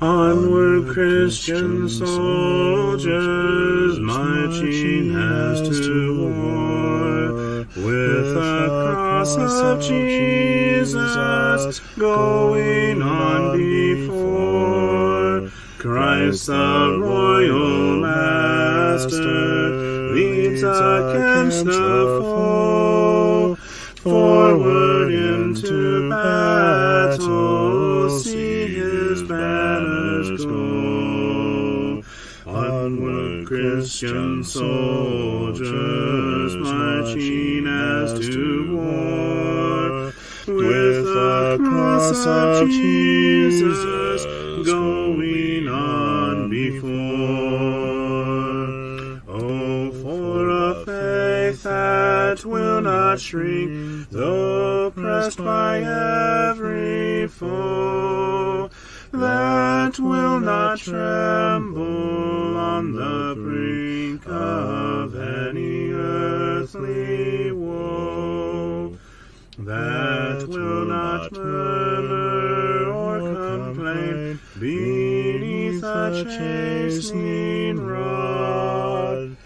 Onward, Christian soldiers, marching as to war, with the cross of Jesus going on before. Christ the royal master leads against the foe, forward into battle, see his banners go. Onward, Christian soldiers, marching as to war, with the cross of Jesus going on before. Oh, for a faith that will not shrink, though pressed by every foe, that will not tremble on the brink of any earthly woe, that will not murmur or complain beneath a chastening rod,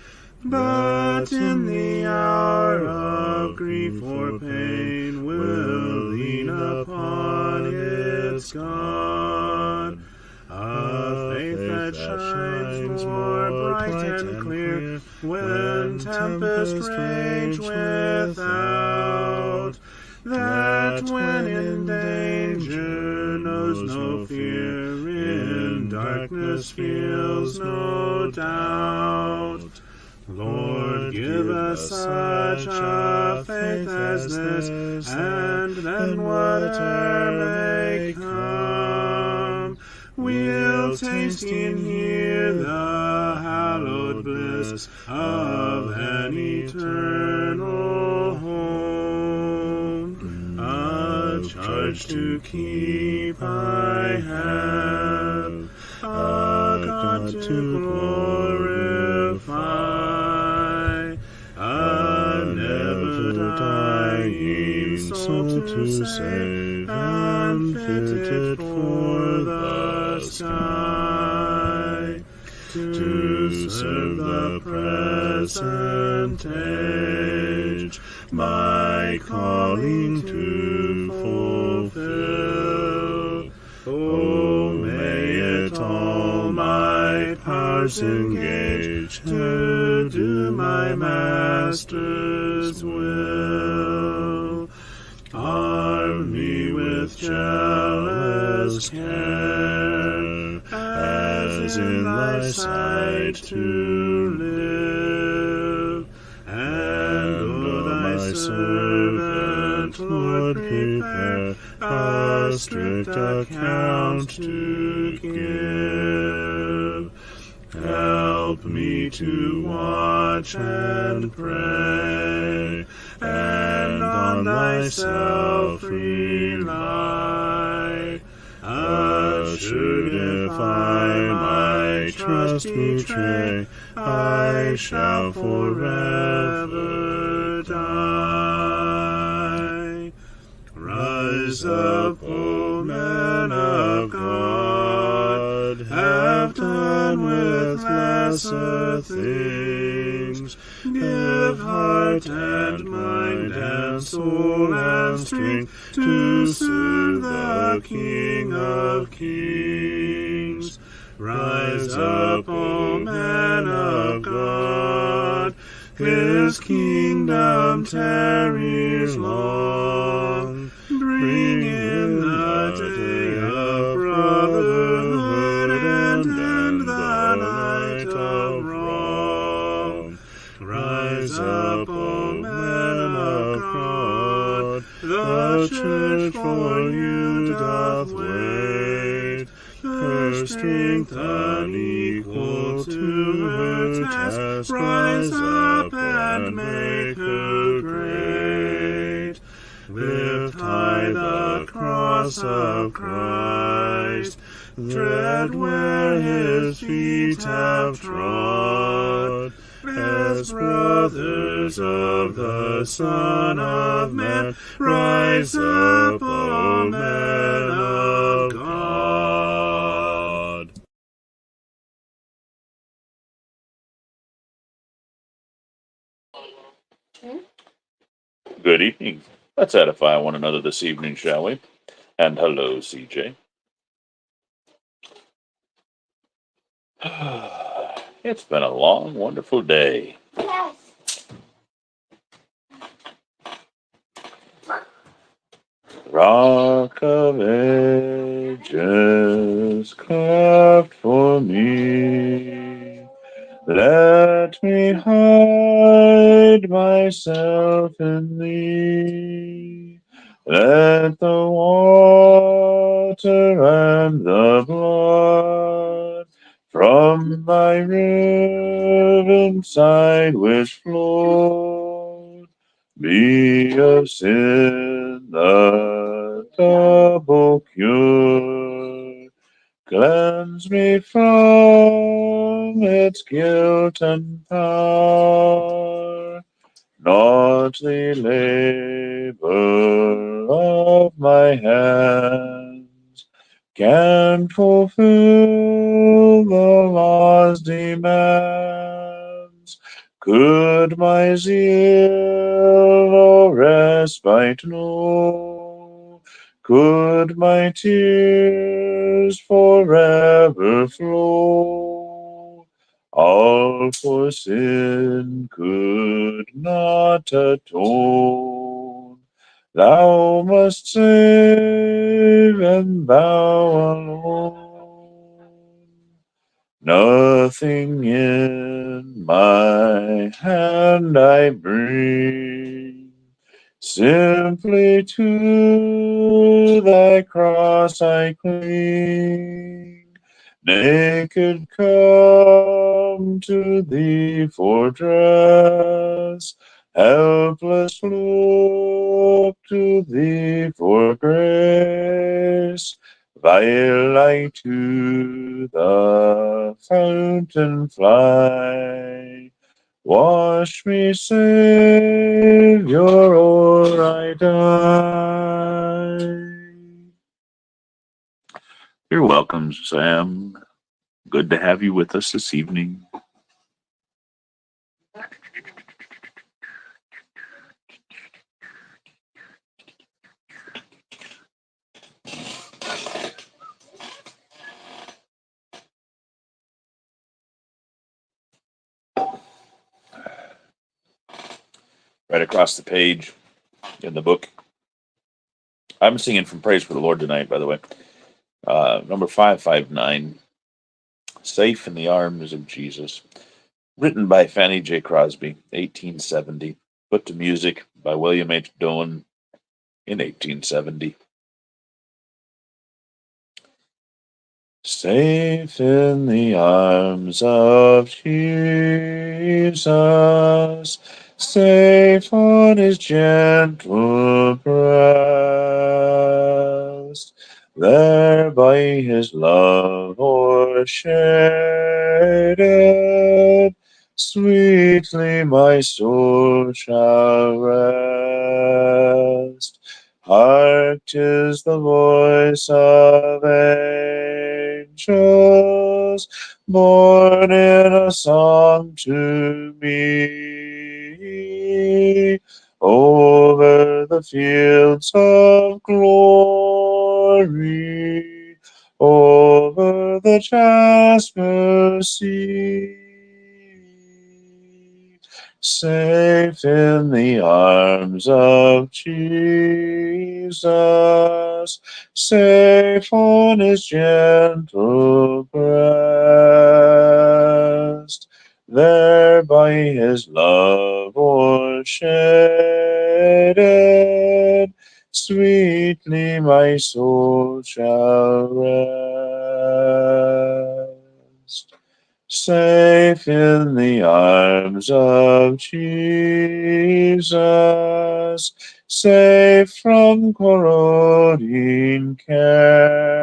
but in the hour of grief or pain will lean upon its God. A faith that shines more bright and clear when tempests rage without, that when in danger knows no fear, in darkness feels no doubt. Lord, give us such a faith as this, and then whatever may come, we'll taste and hear the hallowed bliss of an eternal home. A charge to keep I have, a God to glorify, a never-dying soul to save, and fitted for the sky, to serve the present age, my calling to fulfill. Oh, may it all my powers engage to do my Master's will. Arm me with jealous care, as in thy sight to live, and O thy servant, Lord, prepare a strict account to give. Help me to watch and pray, and on thyself rely. Assured if I my trust betray, I shall forever die. Rise up, O men of God, have done with lesser things. Give heart and mind and soul and strength to serve the King of Kings. Rise up, O men of God, his kingdom tarries long. Bring in the day of brotherhood and end the night of wrong. Rise up, O men of God, the church for you doth wait. Her strength unequal to her task, rise up and make her great. Lift high the cross of Christ, tread where his feet have trod. As brothers of the Son of Man, rise up, O men of God. Good evening. Let's edify one another this evening, shall we? And hello, CJ. It's been a long, wonderful day. Rock of ages, carved for me. Let me hide myself in thee. Let the water and the blood from thy riven side which flowed be of sin the double cure. Cleanse me from its guilt and power, not the labor of my hands can fulfill the law's demands. Could my zeal no respite know? Could my tears forever flow? All for sin could not atone. Thou must save, and thou alone. Nothing in my hand I bring, simply to thy cross I cling. Naked come to thee for dress, helpless look to thee for grace. While I to the fountain fly, wash me, Savior, or I die. You're welcome, Sam. Good to have you with us this evening. Right across the page in the book. I'm singing from Praise for the Lord tonight, by the way. Number 559, Safe in the Arms of Jesus. Written by Fanny J. Crosby, 1870. Put to music by William H. Doan in 1870. Safe in the arms of Jesus, safe on his gentle breast, there by his love o'ershaded, sweetly my soul shall rest. Hark, 'tis the voice of angels, born in a song to me. Over the fields of glory, over the jasper sea. Safe in the arms of Jesus, safe on his gentle breast, there by his love o'ershaded, sweetly my soul shall rest. Safe in the arms of Jesus, safe from corroding care,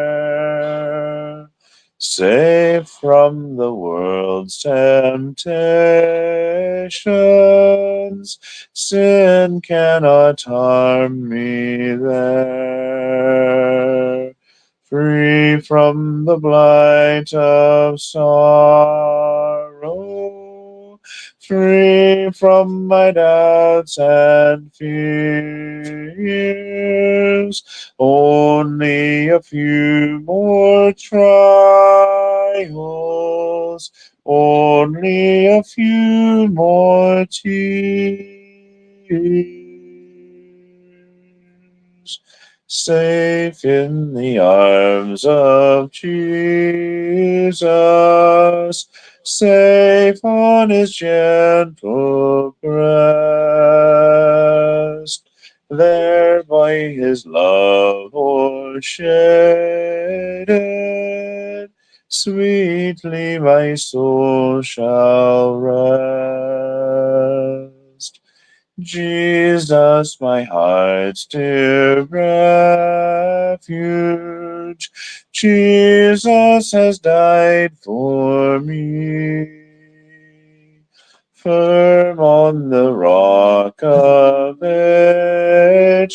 safe from the world's temptations, sin cannot harm me there. Free from the blight of sorrow, free from my doubts and fears. Only a few more trials, only a few more tears. Safe in the arms of Jesus, safe on his gentle breast, there by his love o'ershaded, sweetly my soul shall rest. Jesus, my heart's dear refuge, Jesus has died for me. Firm on the rock of ages,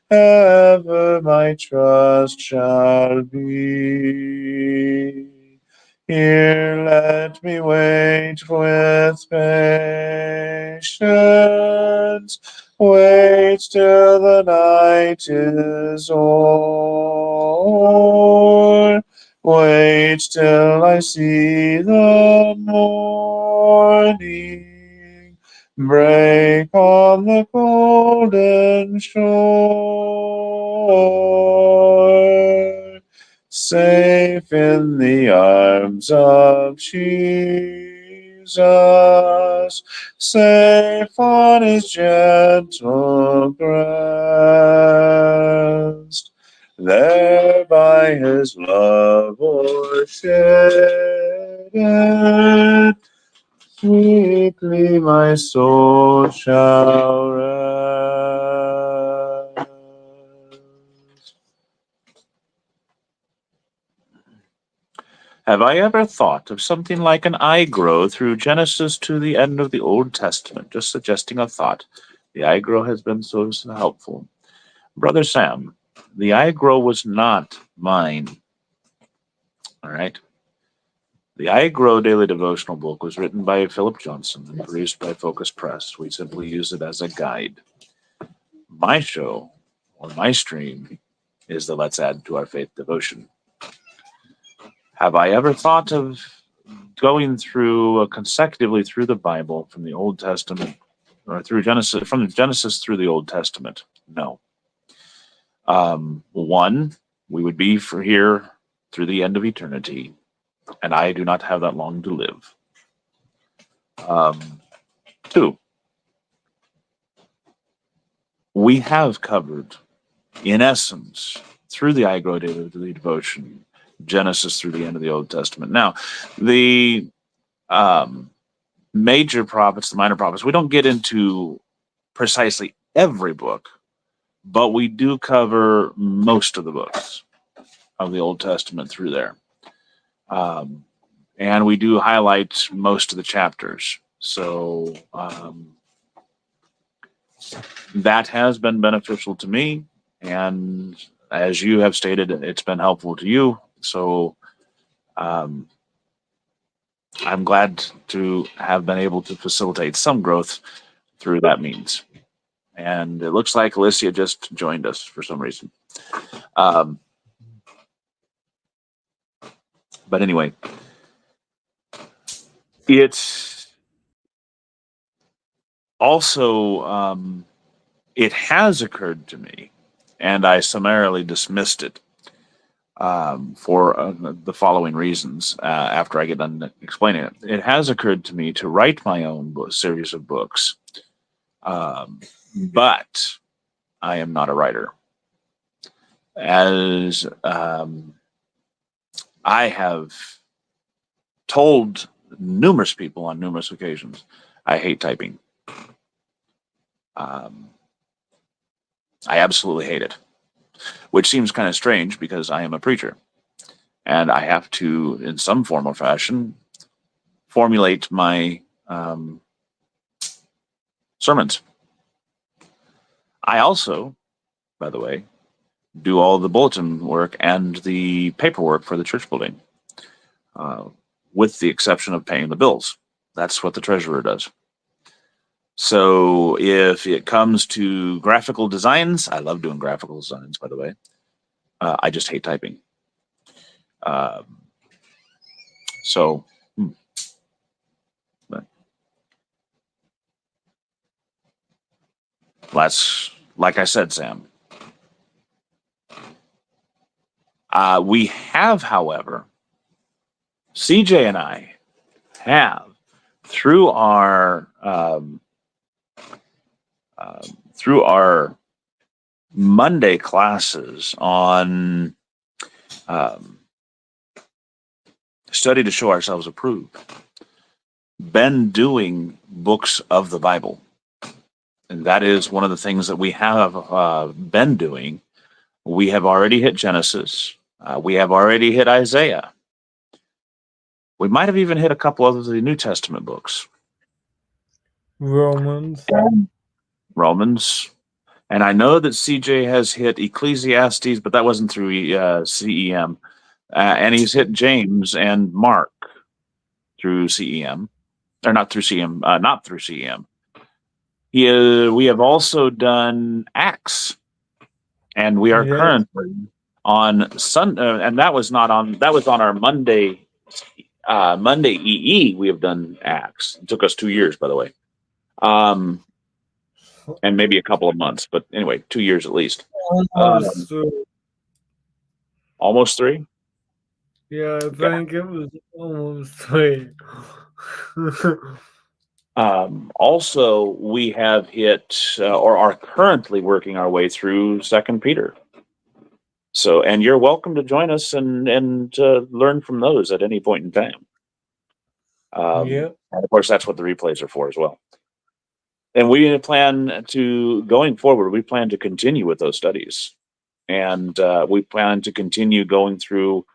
ever my trust shall be. Here let me wait with patience, wait till the night is o'er, wait till I see the morning break on the golden shore. Safe in the arms of Jesus, safe on his gentle breast, there by his love o'ershaded, sweetly my soul shall rest. Have I ever thought of something like an eye grow through Genesis to the end of the Old Testament? Just suggesting a thought. The eye grow has been so helpful. Brother Sam, the eye grow was not mine. All right. The eye grow daily devotional book was written by Philip Johnson and produced by Focus Press. We simply use it as a guide. My show, or my stream, is the Let's Add to Our Faith devotion. Have I ever thought of going through consecutively through the Bible from the Old Testament or through Genesis, from Genesis through the Old Testament? No. One, we would be for here through the end of eternity, and I do not have that long to live. Two, we have covered, in essence, through the I Grow Daily Devotion, Genesis through the end of the Old Testament. Now, the major prophets, the minor prophets, we don't get into precisely every book, but we do cover most of the books of the Old Testament through there. And we do highlight most of the chapters. So that has been beneficial to me. And as you have stated, it's been helpful to you. So I'm glad to have been able to facilitate some growth through that means. And it looks like Alicia just joined us for some reason. But anyway, it's also, it has occurred to me, and I summarily dismissed it for the following reasons after I get done explaining it. It has occurred to me to write my own series of books, but I am not a writer. As I have told numerous people on numerous occasions, I hate typing. I absolutely hate it, which seems kind of strange because I am a preacher and I have to, in some form or fashion, formulate my sermons. I also, by the way, do all the bulletin work and the paperwork for the church building, with the exception of paying the bills. That's what the treasurer does. So if it comes to graphical designs, I love doing graphical designs, by the way. I just hate typing. So that's, like I said, Sam. We have, however, CJ and I have, through our Monday classes on study to show ourselves approved, been doing books of the Bible. And that is one of the things that we have been doing. We have already hit Genesis. We have already hit Isaiah. We might have even hit a couple of the New Testament books. Romans. And I know that CJ has hit Ecclesiastes, but that wasn't through CEM. And he's hit James and Mark through CEM. Or not through CEM, not through CEM. We have also done Acts. And we are currently on Sunday, and that was on our Monday EE. We have done Acts. It took us 2 years, by the way. And maybe a couple of months, but anyway, 2 years at least. Almost 3? Yeah, I think it was almost 3. Also, we have hit or are currently working our way through 2 Peter. So, and you're welcome to join us and learn from those at any point in time. And of course, that's what the replays are for as well. And we plan to, going forward, we plan to continue with those studies. And we plan to continue going through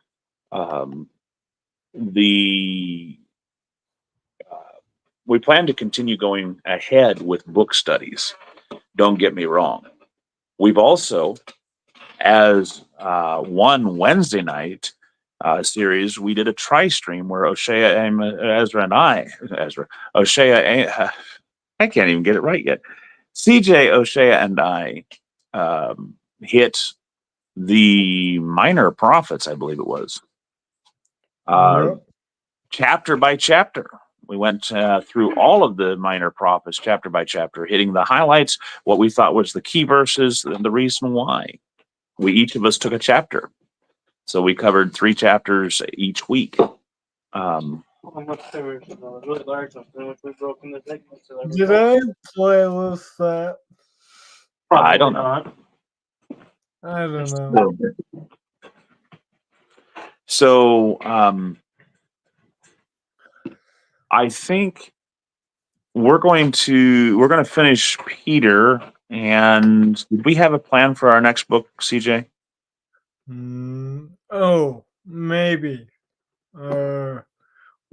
we plan to continue going ahead with book studies. Don't get me wrong. We've also, as one Wednesday night series, we did a tri-stream where I can't even get it right yet. CJ, O'Shea, and I hit the minor prophets, I believe it was. Chapter by chapter. We went through all of the minor prophets, chapter by chapter, hitting the highlights, what we thought was the key verses, and the reason why. Each of us took a chapter. So we covered 3 chapters each week. Did I playlist that? I don't know. I don't know. So I think we're going to finish Peter. And did we have a plan for our next book, CJ? Oh, maybe. Were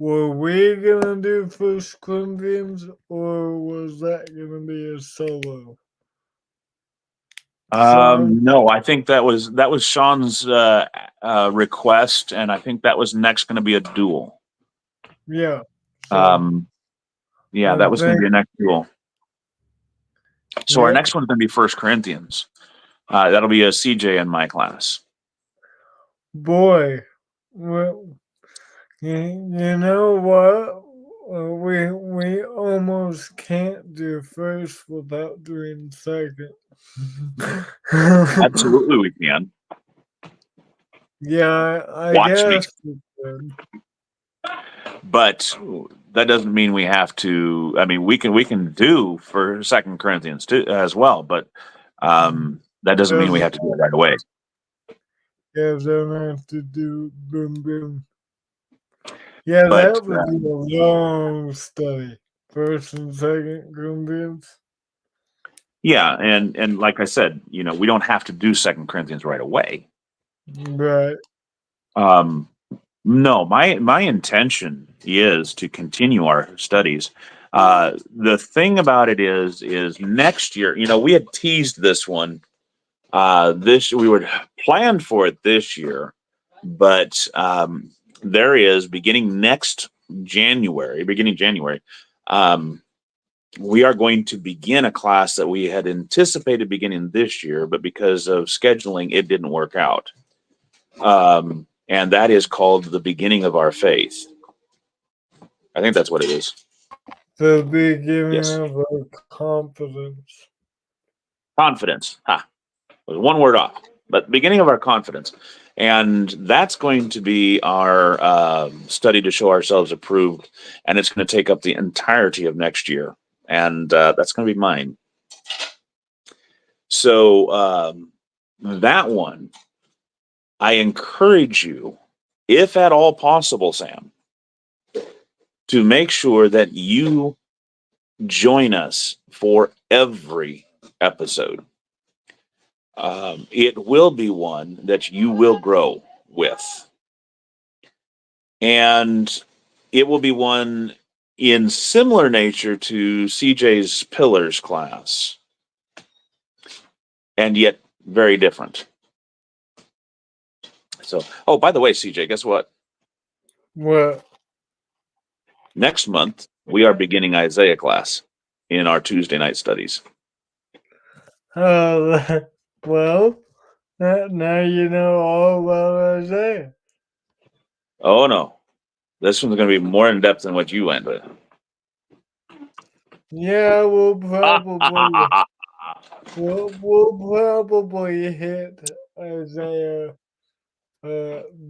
we gonna do 1 Corinthians, or was that gonna be a solo? No, I think that was Sean's request, and I think that was next going to be a duel. Yeah. That was going to be a next duel. So our next one's going to be 1 Corinthians. That'll be a CJ in my class. Boy, well, you know what? We almost can't do first without doing second. Absolutely, we can. Yeah, I guess we could. But that doesn't mean we have to. I mean, we can do for 2 Corinthians too, as well, but that doesn't mean we have to do it right away. Yeah, don't have to do boom boom. Yeah, that would be a long study. 1 and 2 Corinthians. Yeah, and like I said, we don't have to do 2 Corinthians right away. Right. No, my intention is to continue our studies. The thing about it is next year, we had teased this one. We were planned for it this year, but there is, beginning next beginning January, we are going to begin a class that we had anticipated beginning this year, but because of scheduling, it didn't work out. And that is called The Beginning of Our Faith. I think that's what it is. The beginning Yes. of our confidence. Confidence. It was one word off, but beginning of our confidence. And that's going to be our study to show ourselves approved. And it's going to take up the entirety of next year. And that's going to be mine. So that one, I encourage you, if at all possible, Sam, to make sure that you join us for every episode. It will be one that you will grow with. And it will be one in similar nature to CJ's Pillars class, and yet very different. So, oh, by the way, CJ, guess what? What? Next month, we are beginning Isaiah class in our Tuesday night studies. Well, now you know all about Isaiah. Oh, no. This one's going to be more in depth than what you went with. Yeah, we'll probably hit Isaiah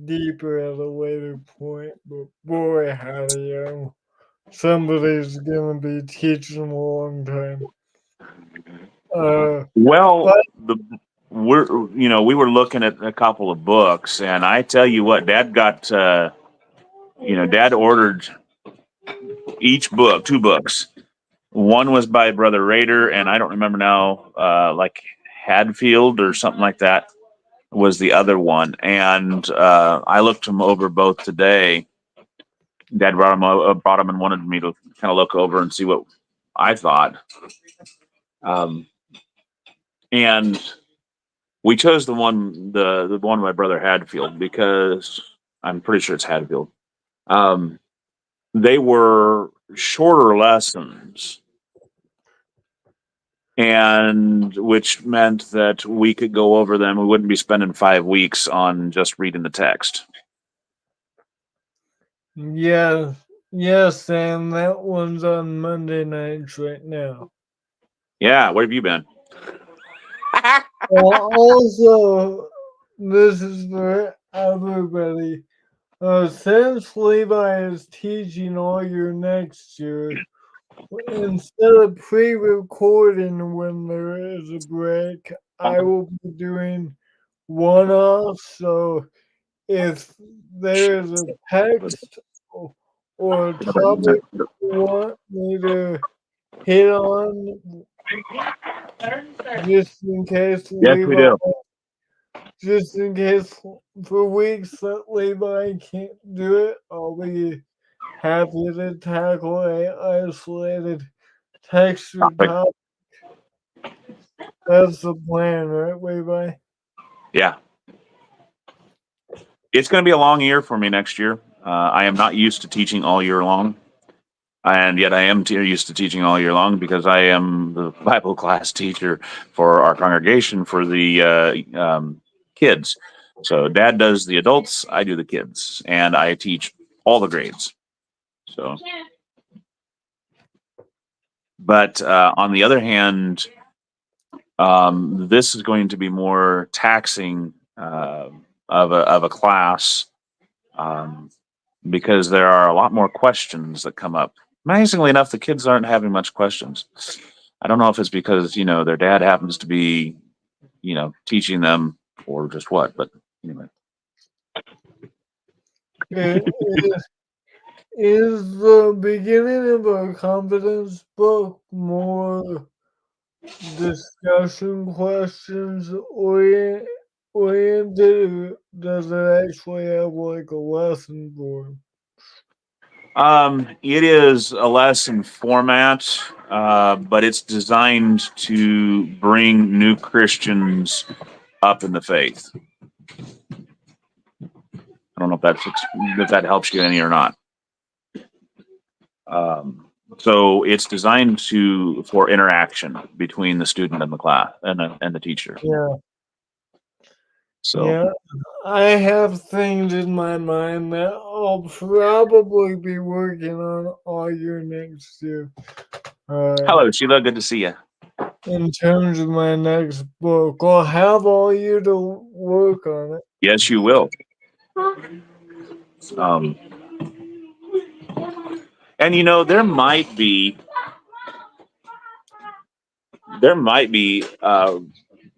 deeper at a later point, but boy, howdy, somebody's gonna be teaching a long time. We were looking at a couple of books, and I tell you what, Dad got, Dad ordered each book, 2 books. One was by Brother Rader, and I don't remember now, like Hadfield or something like that was the other one. And I looked them over both today. Dad brought them and wanted me to kind of look over and see what I thought. And we chose the one my brother Hadfield, because I'm pretty sure it's Hadfield. They were shorter lessons, and which meant that we could go over them. We wouldn't be spending 5 weeks on just reading the text. Yeah, Sam, that one's on Monday nights right now. Yeah, where have you been? Also, this is for everybody. Since Levi is teaching all year next year, instead of pre-recording when there is a break, I will be doing one-off. So if there is a text or a topic you want me to hit on, just in case Yes, we do. Just in case for weeks that Levi can't do it, I'll be happy to tackle a isolated texture topic. That's the plan, right, Levi? Yeah. It's going to be a long year for me next year. I am not used to teaching all year long. And yet I am used to teaching all year long, because I am the Bible class teacher for our congregation for the kids. So Dad does the adults, I do the kids, and I teach all the grades. So, but on the other hand, this is going to be more taxing of a class, because there are a lot more questions that come up. Amazingly enough, the kids aren't having much questions. I don't know if it's because, their dad happens to be, teaching them, or just what, but anyway. Is the beginning of a confidence book more discussion questions oriented, or does it actually have like a lesson form? It is a lesson format, but it's designed to bring new Christians up in the faith. I don't know if that helps you any or not. So it's designed for interaction between the student and the class and the teacher. Yeah. So Yeah. I have things in my mind that I'll probably be working on all year next year. hello, Sheila. Good to see you. In terms of my next book, I'll have all year to work on it. Yes, you will. And there might be a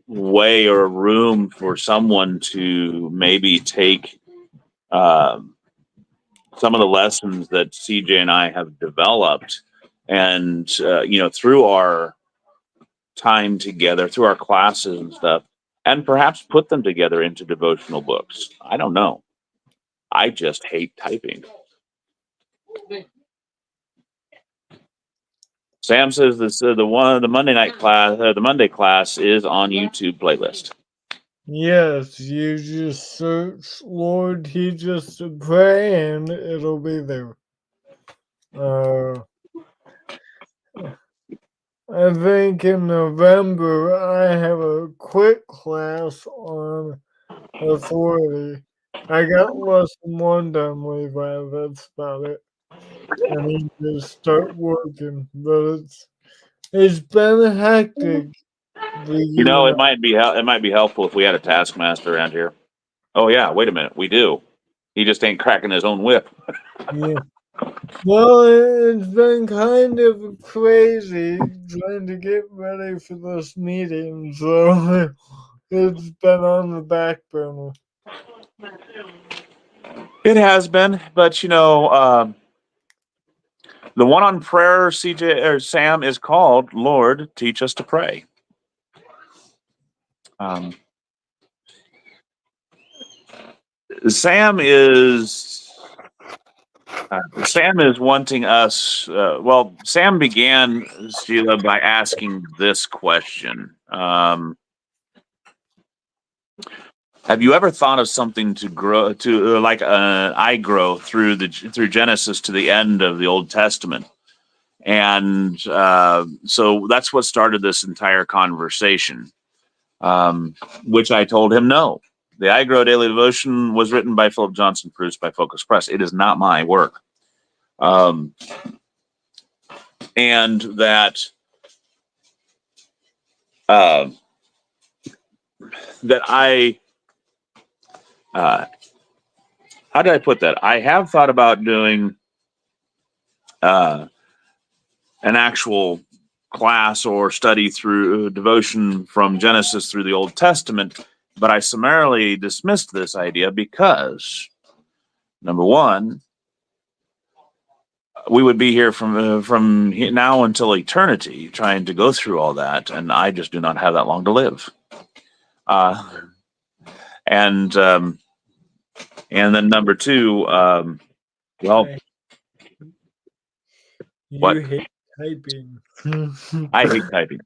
way or room for someone to maybe take some of the lessons that CJ and I have developed, and through our time together, through our classes and stuff, and perhaps put them together into devotional books. I don't know. I just hate typing. Sam says this the Monday night class, the Monday class is on YouTube playlist. Yes, you just search Lord Teach Us to Pray and it'll be there. I think in November I have a quick class on authority. I got lesson 1 done, Levi. That's about it. I need to start working, but it's been hectic. It might be helpful if we had a taskmaster around here. Oh yeah, wait a minute, we do. He just ain't cracking his own whip. Yeah. Well, it's been kind of crazy trying to get ready for this meeting, so it's been on the back burner. It has been, but the one on prayer, CJ or Sam, is called "Lord, Teach Us to Pray." Sam is wanting us. Sam began, Sheila, by asking this question. Have you ever thought of something to grow to like I grow through Genesis to the end of the Old Testament? And so that's what started this entire conversation, which I told him no. The I Grow Daily Devotion was written by Philip Johnson, produced by Focus Press. It is not my work. And that I how did I put that? I have thought about doing an actual class or study through devotion from Genesis through the Old Testament, but I summarily dismissed this idea because, number one, we would be here from now until eternity trying to go through all that, and I just do not have that long to live. And then number two, You what? hate typing. I hate typing.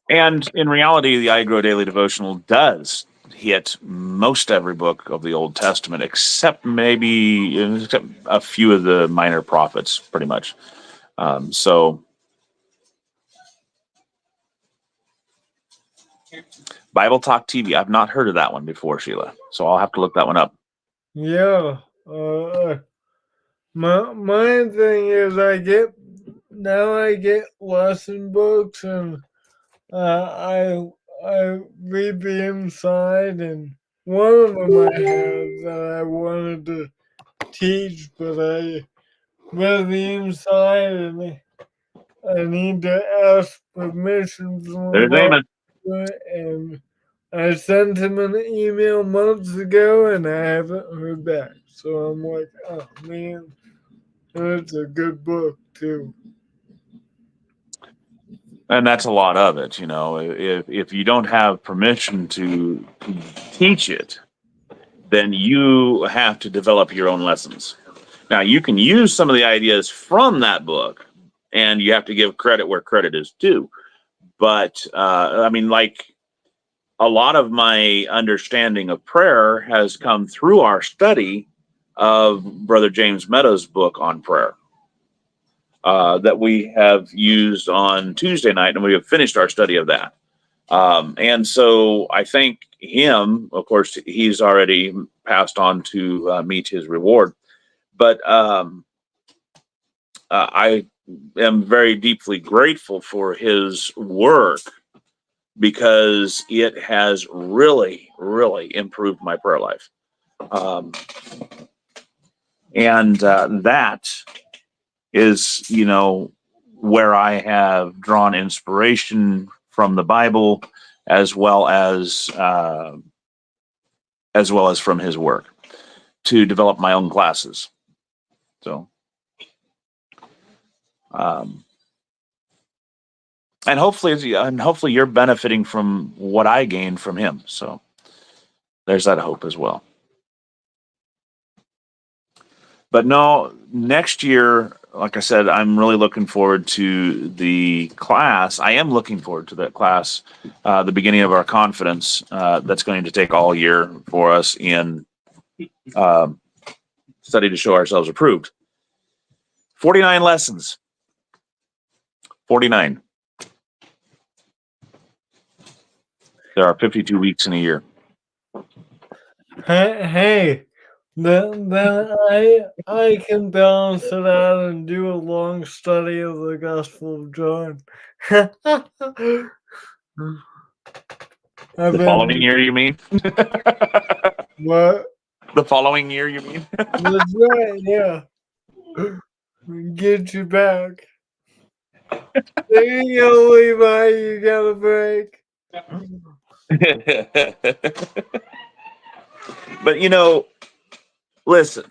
And in reality, the I Grow Daily Devotional does hit most every book of the Old Testament, except a few of the minor prophets, pretty much. So Bible Talk TV, I've not heard of that one before, Sheila. So I'll have to look that one up. Yeah. My thing is I get lesson books and I read the inside, and one of them I have that I wanted to teach, but I read the inside and I need to ask permission from There's Eamon. and I sent him an email months ago and I haven't heard back. So I'm like, oh man, it's a good book too. And that's a lot of it, If you don't have permission to teach it, then you have to develop your own lessons. Now, you can use some of the ideas from that book, and you have to give credit where credit is due. But, a lot of my understanding of prayer has come through our study of Brother James Meadows' book on prayer that we have used on Tuesday night, and we have finished our study of that. And so I thank him. Of course, he's already passed on to meet his reward. But I am very deeply grateful for his work because it has really, really improved my prayer life. And that is, where I have drawn inspiration from the Bible, as well as from his work, to develop my own classes. So, and hopefully you're benefiting from what I gained from him. So there's that hope as well. But no, next year, like I said, I'm really looking forward to the class. I am looking forward to that class, the beginning of our confidence that's going to take all year for us in study to show ourselves approved. 49 lessons. 49. There are 52 weeks in a year. Hey, then I can balance it out and do a long study of the Gospel of John. The following year, you mean? What? The following year, you mean? That's right, yeah. Get you back. There you go, Levi, you got a break. But listen,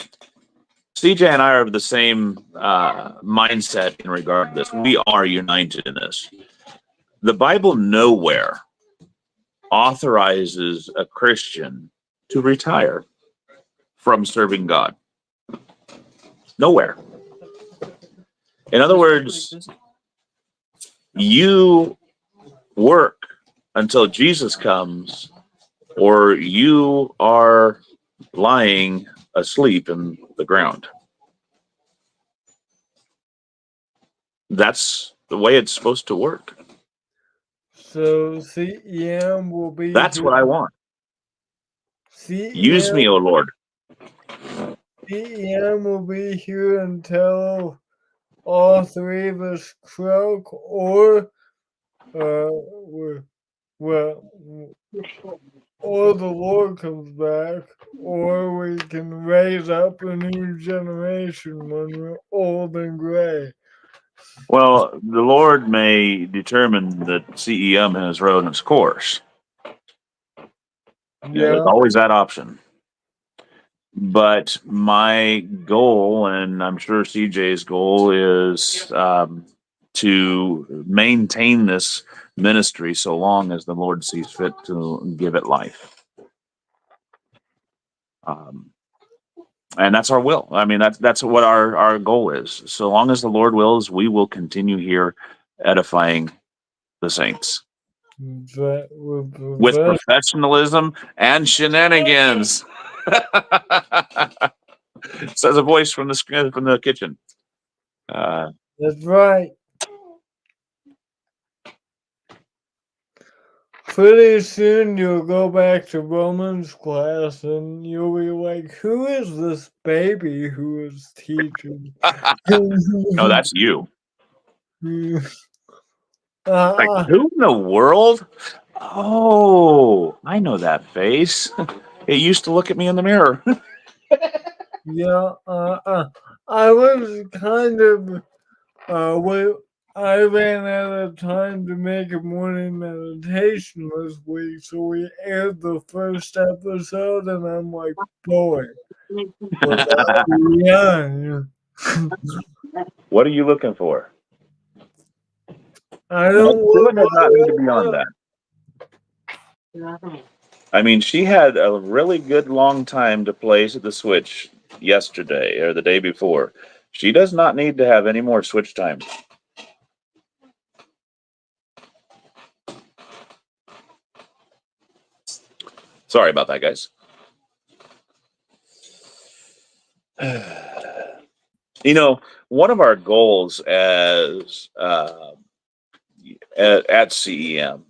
CJ and I are of the same mindset in regard to this. We are united in this. The Bible nowhere authorizes a Christian to retire from serving God. Nowhere. In other words, you work until Jesus comes, or you are lying asleep in the ground. That's the way it's supposed to work. So CEM will be. That's what I want. Use me, O Lord. CEM will be here until all three of us croak, or or the Lord comes back, or we can raise up a new generation when we're old and gray. Well, the Lord may determine that CEM has run its course. Yeah. There's always that option. But my goal, and I'm sure CJ's goal, is to maintain this ministry so long as the Lord sees fit to give it life. And that's our will. I mean, that's what our goal is. So long as the Lord wills, we will continue here edifying the saints. With professionalism and shenanigans. Says a voice from the kitchen. That's right. Pretty soon you'll go back to Romans class and you'll be like, who is this baby who is teaching? No, that's you. Like, who in the world? Oh, I know that face. It used to look at me in the mirror. Yeah, I was kind of, I ran out of time to make a morning meditation this week, so we aired the first episode, and I'm like, boy, was I young. What are you looking for? I don't Doing does not need to be on that. I mean, she had a really good long time to play the Switch yesterday or the day before. She does not need to have any more Switch time. Sorry about that, guys. One of our goals as at CEM,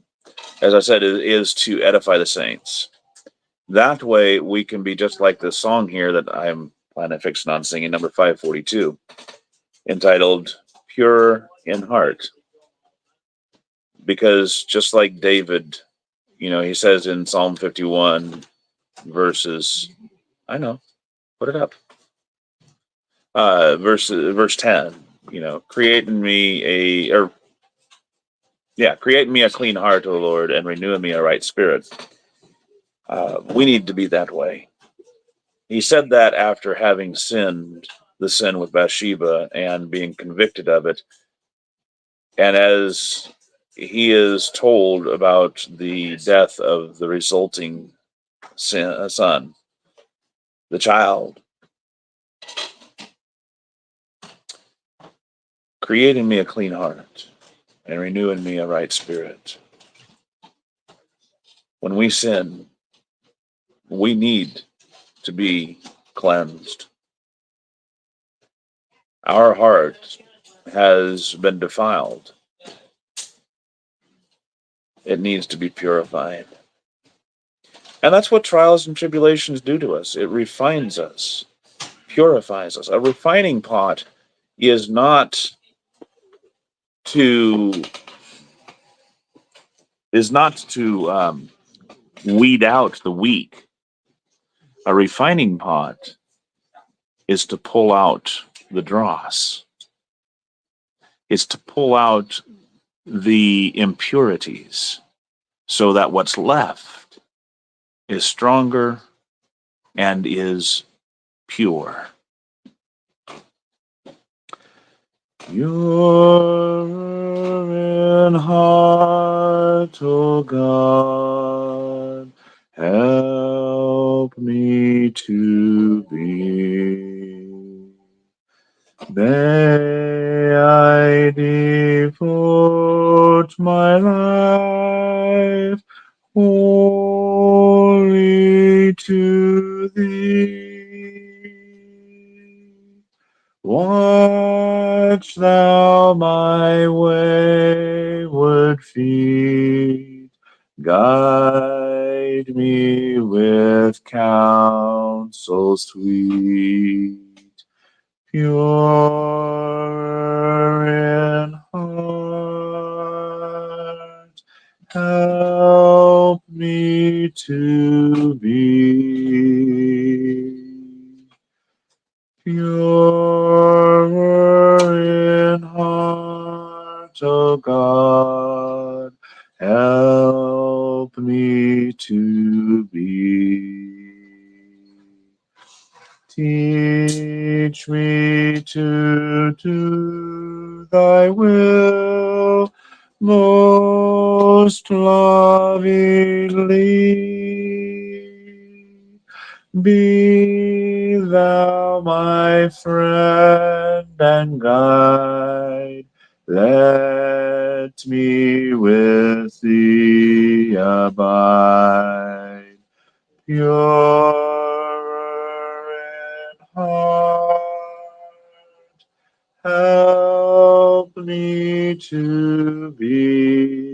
as I said, is to edify the saints. That way, we can be just like this song here that I'm planning fixing on singing, number 542, entitled "Pure in Heart." Because just like David, he says in Psalm 51, verse 10, create in me create in me a clean heart, O Lord, and renew in me a right spirit. We need to be that way. He said that after having sinned the sin with Bathsheba and being convicted of it. And as he is told about the death of the resulting son, the child, create in me a clean heart and renew in me a right spirit. When we sin, we need to be cleansed. Our heart has been defiled. It needs to be purified. And that's what trials and tribulations do to us. It refines us, purifies us. A refining pot is not to weed out the weak. A refining pot is to pull out the dross. It's to pull out the impurities so that what's left is stronger and is pure. Pure in heart, O God, help me to be. May I devote my life wholly to Thee. Watch Thou my wayward feet, guide me with counsel sweet. Pure in heart, help me to be. Pure in heart, O God, help me to be. Teach me to do Thy will most lovingly. Be Thou my friend and guide. Let me with Thee abide. Pure in heart, help me to be.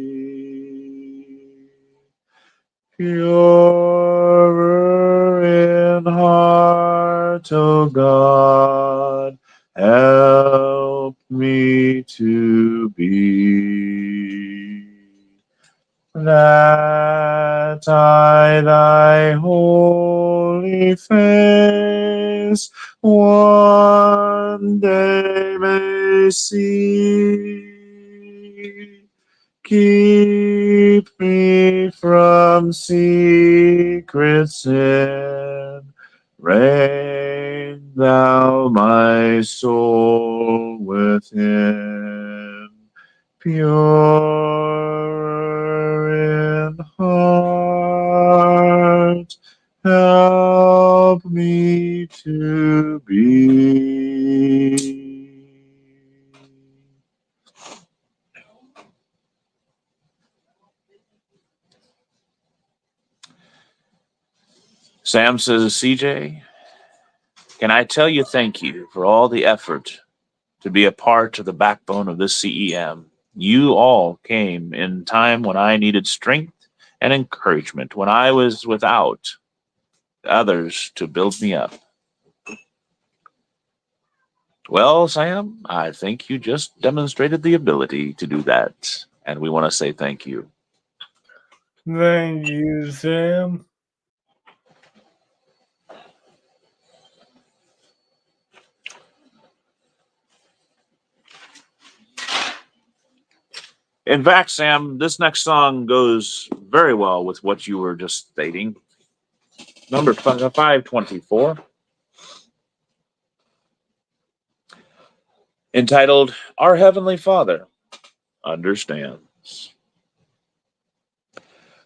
Pure in heart, O God, help me to be. That I Thy holy face one day may see. Keep me from secret sin. Reign Thou my soul within. Pure in heart, help me to be. Sam says, CJ, can I tell you thank you for all the effort to be a part of the backbone of this CEM? You all came in time when I needed strength and encouragement, when I was without others to build me up. Well, Sam, I think you just demonstrated the ability to do that, and we want to say thank you. Thank you, Sam. In fact, Sam, this next song goes very well with what you were just stating. Number 524, entitled Our Heavenly Father Understands.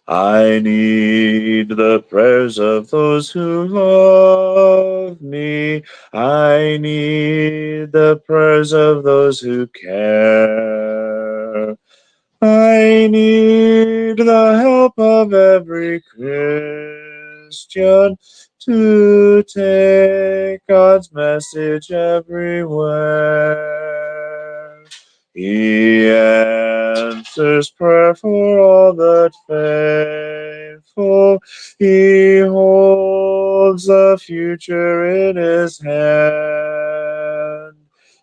I need the prayers of those who love me. I need the prayers of those who care. I need the help of every Christian to take God's message everywhere. He answers prayer for all the faithful. He holds the future in his hand.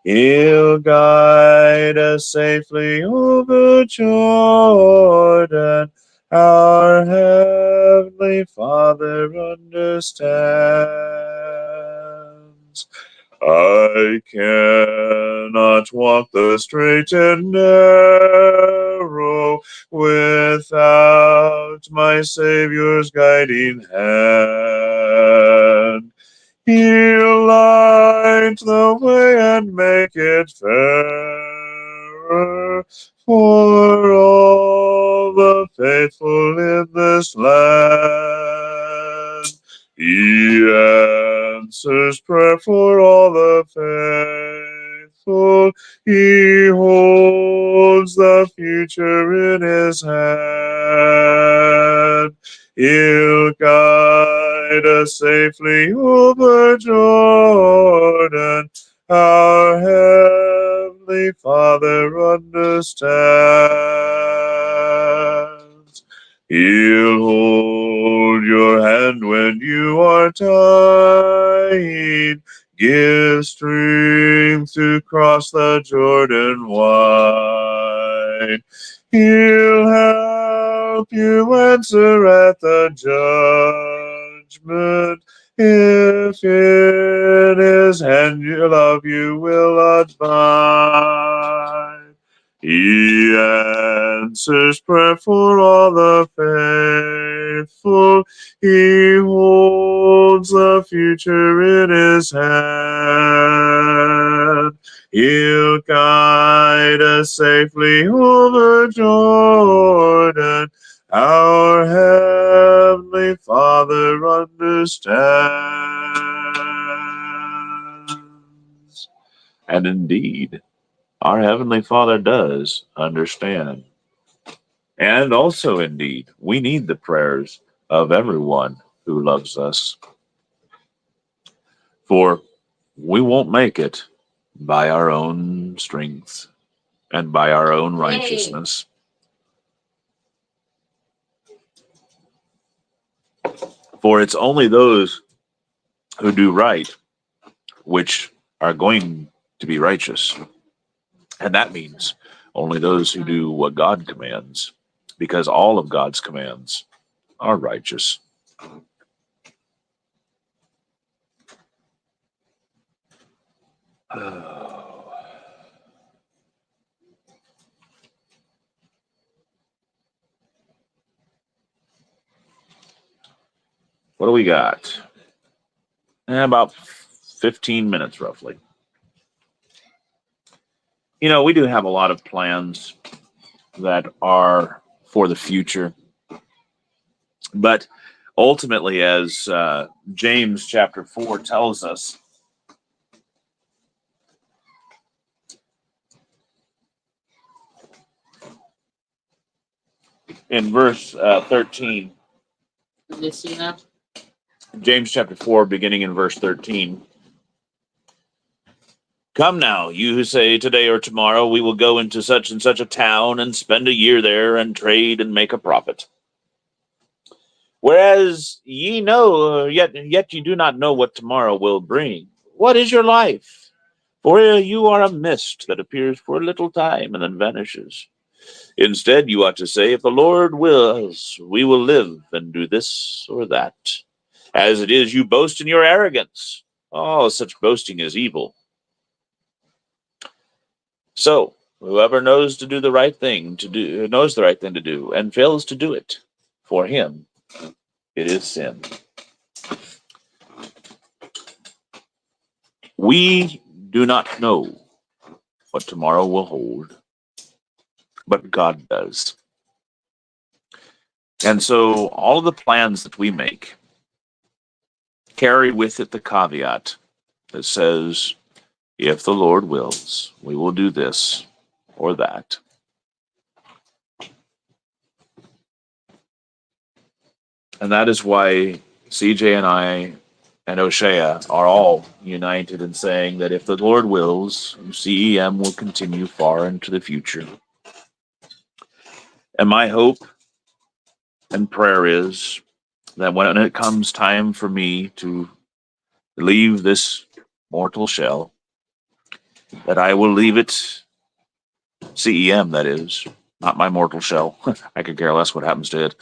He'll guide us safely over Jordan. Our Heavenly Father understands. I cannot walk the straight and narrow without my Savior's guiding hand. He'll light the way and make it fairer for all the faithful in this land. He answers prayer for all the faithful. He holds the future in his hand. He'll guide us safely over Jordan. Our Heavenly Father understands. He'll hold your hand when you are dying. Give strength to cross the Jordan wide. He'll help you answer at the judgment. If in his hand your love you will abide. He answers prayer for all the faithful. He holds the future in his hand. He'll guide us safely over Jordan. Our Heavenly Father understands. And indeed, our Heavenly Father does understand. And also, indeed, we need the prayers of everyone who loves us. For we won't make it by our own strength and by our own righteousness. For it's only those who do right which are going to be righteous. And that means only those who do what God commands, because all of God's commands are righteous. What do we got? About 15 minutes, roughly. You know, we do have a lot of plans that are for the future. But ultimately, as James chapter 4 tells us, in verse 13, James chapter 4, beginning in verse 13. Come now, you who say today or tomorrow we will go into such and such a town and spend a year there and trade and make a profit. Whereas ye know, yet you do not know what tomorrow will bring. What is your life? For you are a mist that appears for a little time and then vanishes. Instead, you ought to say, if the Lord wills, we will live and do this or that. As it is, you boast in your arrogance. Oh, such boasting is evil. So, whoever knows to do the right thing to do, knows the right thing to do, and fails to do it, for him it is sin. We do not know what tomorrow will hold, but God does. And so all of the plans that we make carry with it the caveat that says, if the Lord wills, we will do this or that. And that is why CJ and I and O'Shea are all united in saying that if the Lord wills, CEM will continue far into the future. And my hope and prayer is that when it comes time for me to leave this mortal shell, that I will leave it, CEM that is, not my mortal shell, I could care less what happens to it,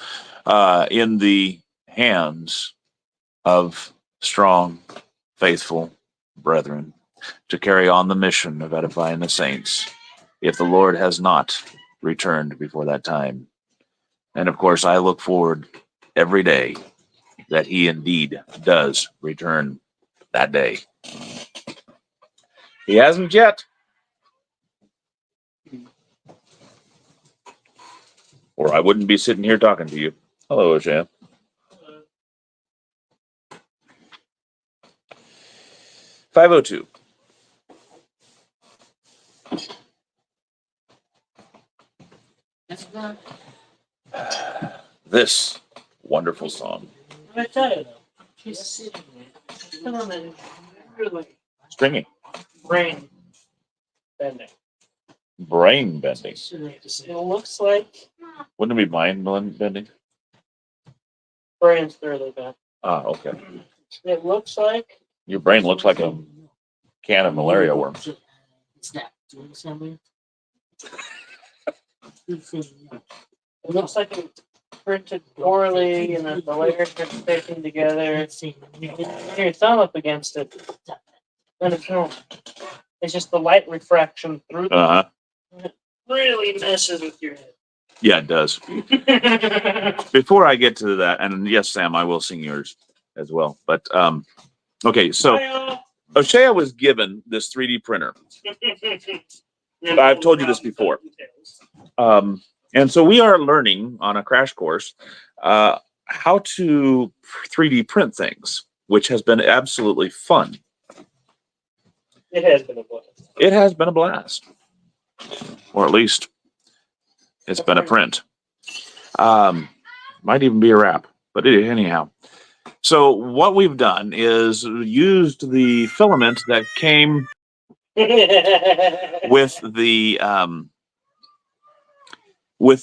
in the hands of strong, faithful brethren to carry on the mission of edifying the saints if the Lord has not returned before that time. And of course, I look forward every day that he indeed does return that day. He hasn't yet. Or I wouldn't be sitting here talking to you. Hello, O'Shea. Hello. 502. This wonderful song. I tell you though, she's sitting there. Really stringy. Brain bending. Brain bending. It looks like. Wouldn't it be mind bending? Brain's thoroughly bent. Ah, okay. It looks like. Your brain looks like a can of malaria worms. It's not doing something. It looks like it's printed poorly and that the layers are sticking together. You can your thumb up against it. And it's just the light refraction through the it really messes with your head. Yeah, it does. Before I get to that, and yes, Sam, I will sing yours as well. But okay, so O'Shea was given this 3D printer. I've told you this before. And so we are learning on a crash course how to 3D print things, which has been absolutely fun. It has been a blast. It has been a blast. Or at least it's been a print. Might even be a wrap, but anyhow. So what we've done is used the filament that came with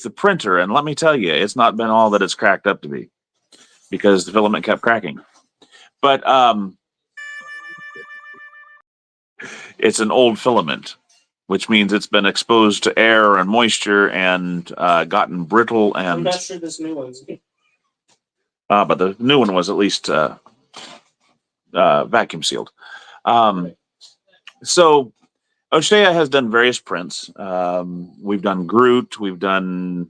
the printer, and let me tell you, it's not been all that it's cracked up to be, because the filament kept cracking. But it's an old filament, which means it's been exposed to air and moisture and gotten brittle. And I'm not sure this new one's. But the new one was at least vacuum sealed. So O'Shea has done various prints. We've done Groot. We've done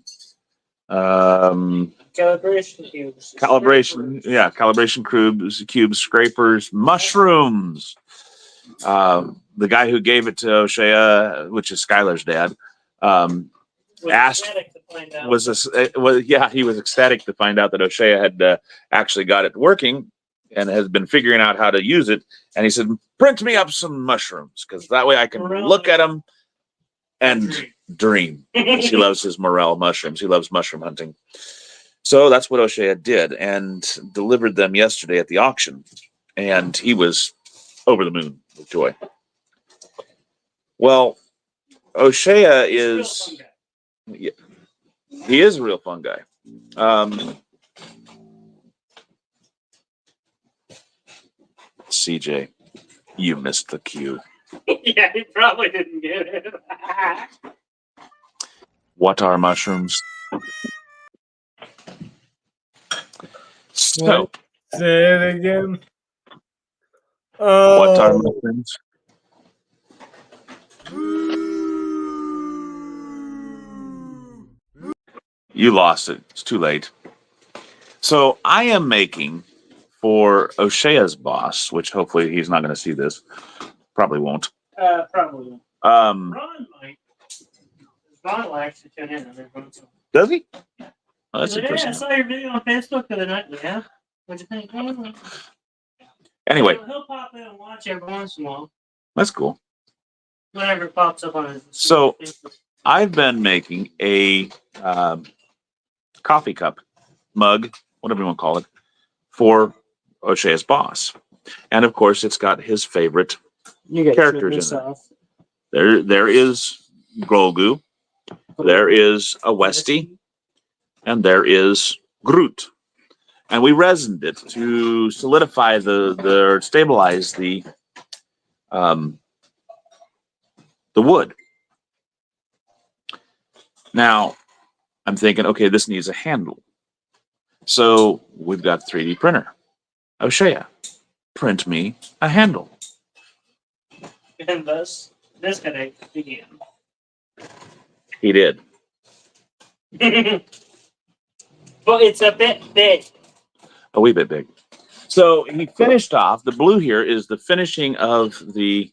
calibration cubes. Calibration cubes, scrapers, mushrooms. The guy who gave it to O'Shea, which is Skylar's dad, he was ecstatic to find out that O'Shea had actually got it working and has been figuring out how to use it. And he said, print me up some mushrooms, because that way I can look at them and dream. He loves his morel mushrooms. He loves mushroom hunting. So that's what O'Shea did and delivered them yesterday at the auction. And he was over the moon with joy. Well, O'Shea is, yeah, he is a real fun guy. CJ, you missed the cue. Yeah, he probably didn't get it. What are mushrooms? So, Wait, say it again. what are Oh, mushrooms? You lost it. It's too late. So I am making for O'Shea's boss, which hopefully he's not going to see this. Probably won't. Probably. Um, Ron might. Ron will actually tune in. does he? Oh, that's He's like, hey, I interesting. saw your video on Facebook the other night. Yeah. What'd you think? Anyway, He'll pop in and watch every once in a while. that's cool. Whenever it pops up on his. So I've been making a coffee cup, mug, whatever you want to call it, for O'Shea's boss. And of course, it's got his favorite characters in it. There is Grogu, there is a Westie, and there is Groot. And we resined it to solidify or stabilize the wood. Now, I'm thinking, okay, this needs a handle. So we've got 3D printer. O'Shea, print me a handle. And thus, this headache began. He did. But it's a bit big. A wee bit big. So he finished off. The blue here is the finishing of the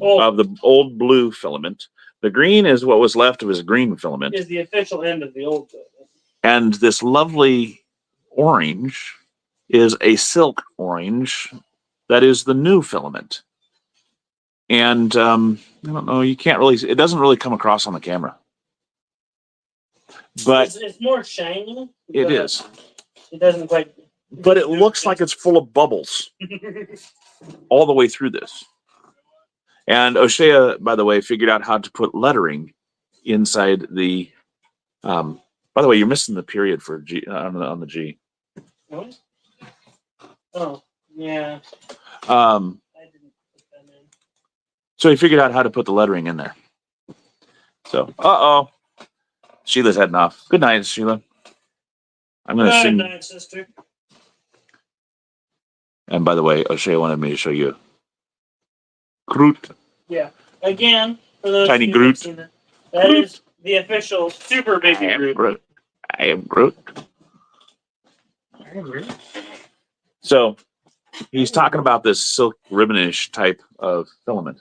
old blue filament. The green is what was left of his green filament. Is the official end of the old filament. And this lovely orange is a silk orange that is the new filament. And I don't know, you can't really, it doesn't really come across on the camera. But it's more shiny. It is. It doesn't quite. But it looks like it's full of bubbles all the way through this. And O'Shea, by the way, figured out how to put lettering inside the. By the way, you're missing the period for G on the G. What? Oh, yeah. I didn't put that in. So he figured out how to put the lettering in there. So, Sheila's heading off. Good night, Sheila. I'm going to sing. Good night, sister. And by the way, O'Shea wanted me to show you Groot. Yeah. Again, for those Tiny who Groot. haven't seen it, that is the official super baby Groot. I am Groot. So he's talking about this silk ribbonish type of filament.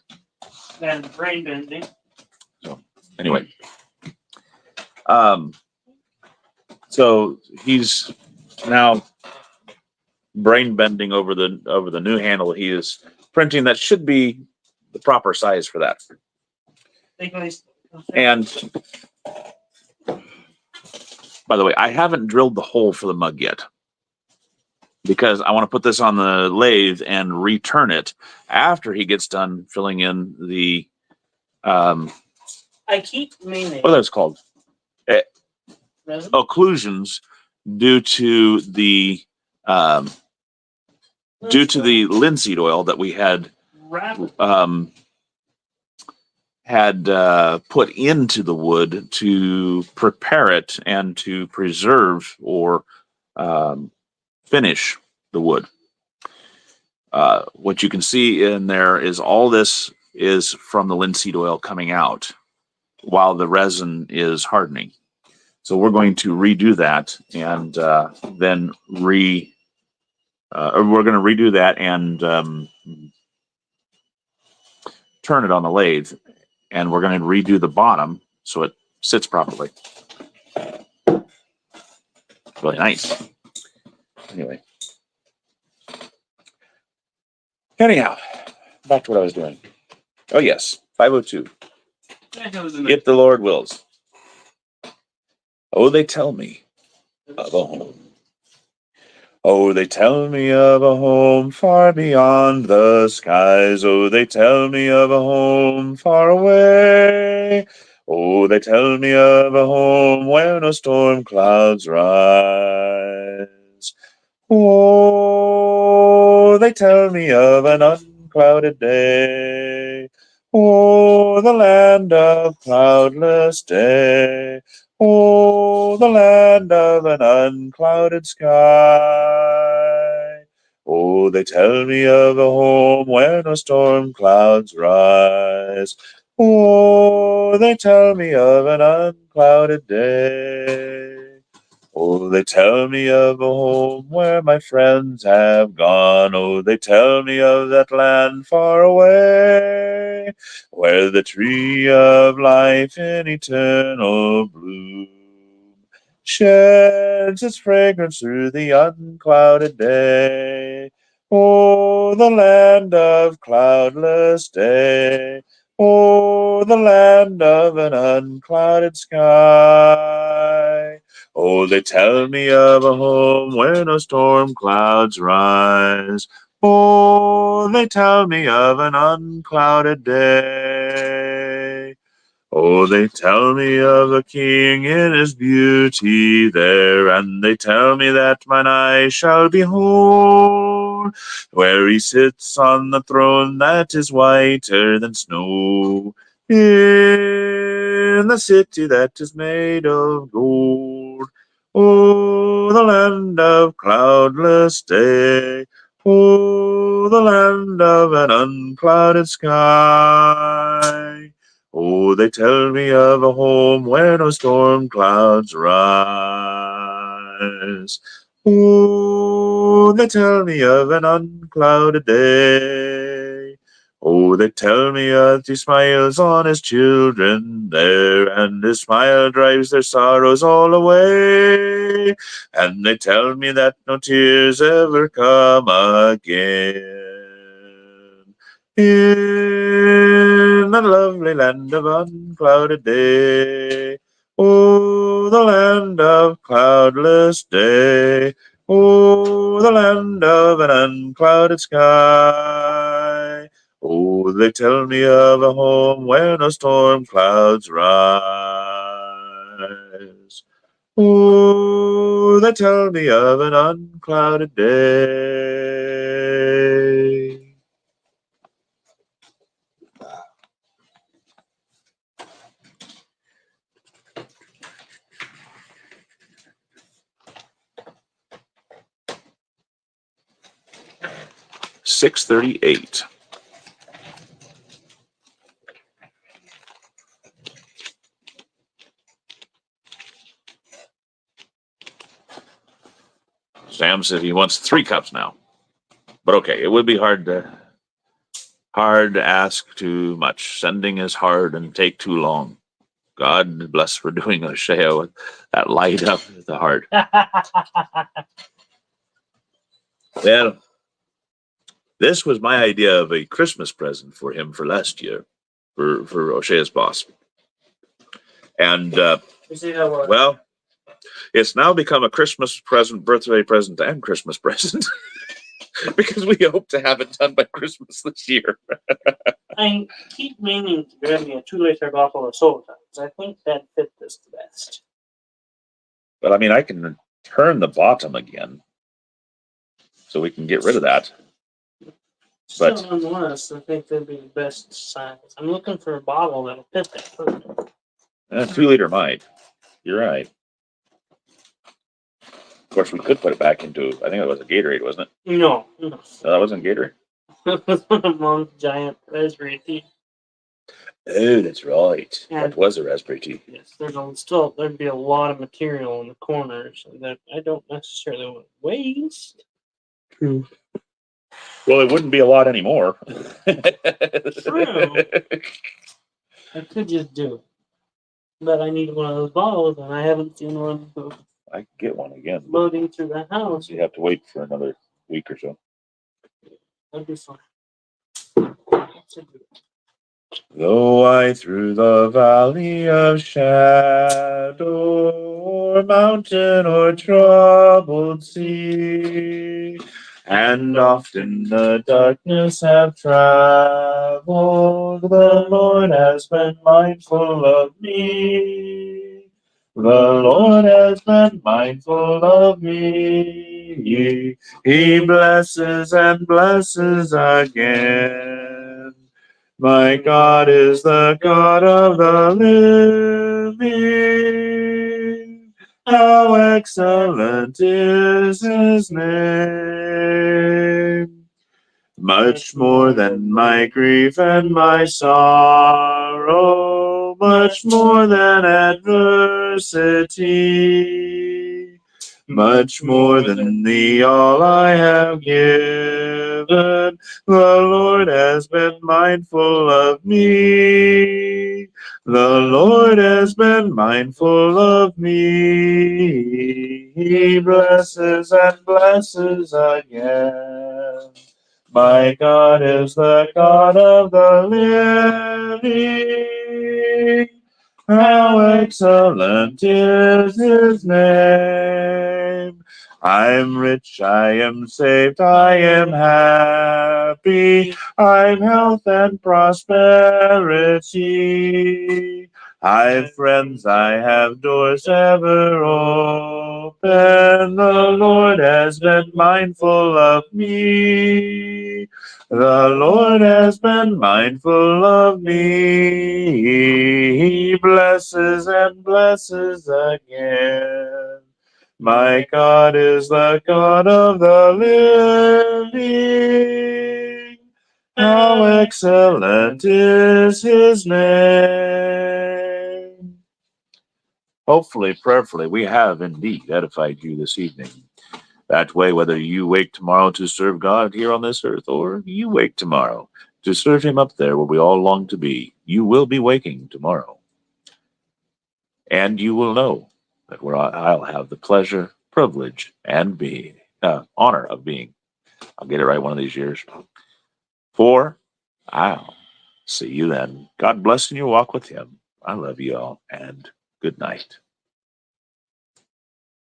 And brain bending. So anyway, so he's now brain bending over the new handle. He is printing that should be the proper size for that. And by the way, I haven't drilled the hole for the mug yet because I want to put this on the lathe and return it after he gets done filling in the I keep meaning what are those called? Occlusions due to the linseed oil that we had put into the wood to prepare it and to preserve or finish the wood. What you can see in there is all this is from the linseed oil coming out while the resin is hardening. So we're going to redo that and then we're going to redo that and turn it on the lathe, and we're going to redo the bottom so it sits properly. Really nice. Anyway. Anyhow, back to what I was doing. Oh yes, 502. If the Lord wills. Oh, they tell me of a home. Oh, they tell me of a home far beyond the skies. Oh, they tell me of a home far away. Oh, they tell me of a home where no storm clouds rise. Oh, they tell me of an unclouded day. Oh, the land of cloudless day. Oh, the land of an unclouded sky. Oh, they tell me of a home where no storm clouds rise. Oh, they tell me of an unclouded day. Oh, they tell me of a home where my friends have gone. Oh, they tell me of that land far away, where the tree of life in eternal bloom sheds its fragrance through the unclouded day. Oh, the land of cloudless day. Oh, the land of an unclouded sky. Oh, they tell me of a home where no storm clouds rise. Oh, they tell me of an unclouded day. Oh, they tell me of a king in his beauty there, and they tell me that mine eyes shall behold, where he sits on the throne that is whiter than snow, in the city that is made of gold. Oh, the land of cloudless day. Oh, the land of an unclouded sky. Oh, they tell me of a home where no storm clouds rise. Oh, they tell me of an unclouded day. Oh, they tell me that he smiles on his children there, and his smile drives their sorrows all away. And they tell me that no tears ever come again. In the lovely land of unclouded day. Oh, the land of cloudless day. Oh, the land of an unclouded sky. Oh, they tell me of a home where no storm clouds rise. Oh, they tell me of an unclouded day. $6.38. Sam said he wants 3 cups now. But okay, it would be hard to ask too much. Sending is hard and take too long. God bless for doing a Shea with that light up the heart. Well, this was my idea of a Christmas present for him for last year, for O'Shea's boss. And well, it's now become a Christmas present, birthday present, and Christmas present. Because we hope to have it done by Christmas this year. I keep meaning to grab me a 2-liter bottle of soda. I think that fit this the best. But I mean, I can turn the bottom again, so we can get rid of that. Still, nonetheless, I think that'd be the best size. I'm looking for a bottle that'll fit that perfect. 2-liter might. You're right. Of course, we could put it back into, I think it was a Gatorade, wasn't it? No. No, that wasn't Gatorade. That was one of Mom's giant raspberry tea. Oh, that's right. And that was a raspberry tea. Yes, there'd be a lot of material in the corners that I don't necessarily want to waste. True. Well, it wouldn't be a lot anymore. True. I could just do it. But I need one of those bottles, and I haven't seen one. I can get one again. Loading through the house. You have to wait for another week or so. That'd be fine. Though I through the valley of shadow, or mountain or troubled sea, and oft in the darkness have traveled, the Lord has been mindful of me. The Lord has been mindful of me. He blesses and blesses again. My God is the God of the living. How excellent is his name. Much more than my grief and my sorrow, much more than adversity, much more than the all I have given, the Lord has been mindful of me. The Lord has been mindful of me. He blesses and blesses again. My God is the God of the living. How excellent is his name. I'm rich, I am saved, I am happy. I've health and prosperity. I've friends, I have doors ever open. The Lord has been mindful of me. The Lord has been mindful of me. He blesses and blesses again. My God is the God of the living. How excellent is his name. Hopefully, prayerfully, we have indeed edified you this evening. That way, whether you wake tomorrow to serve God here on this earth, or you wake tomorrow to serve him up there where we all long to be, you will be waking tomorrow. And you will know that where I'll have the pleasure, privilege, and honor of being. I'll get it right one of these years. For I'll see you then. God bless in your walk with him. I love you all, and good night.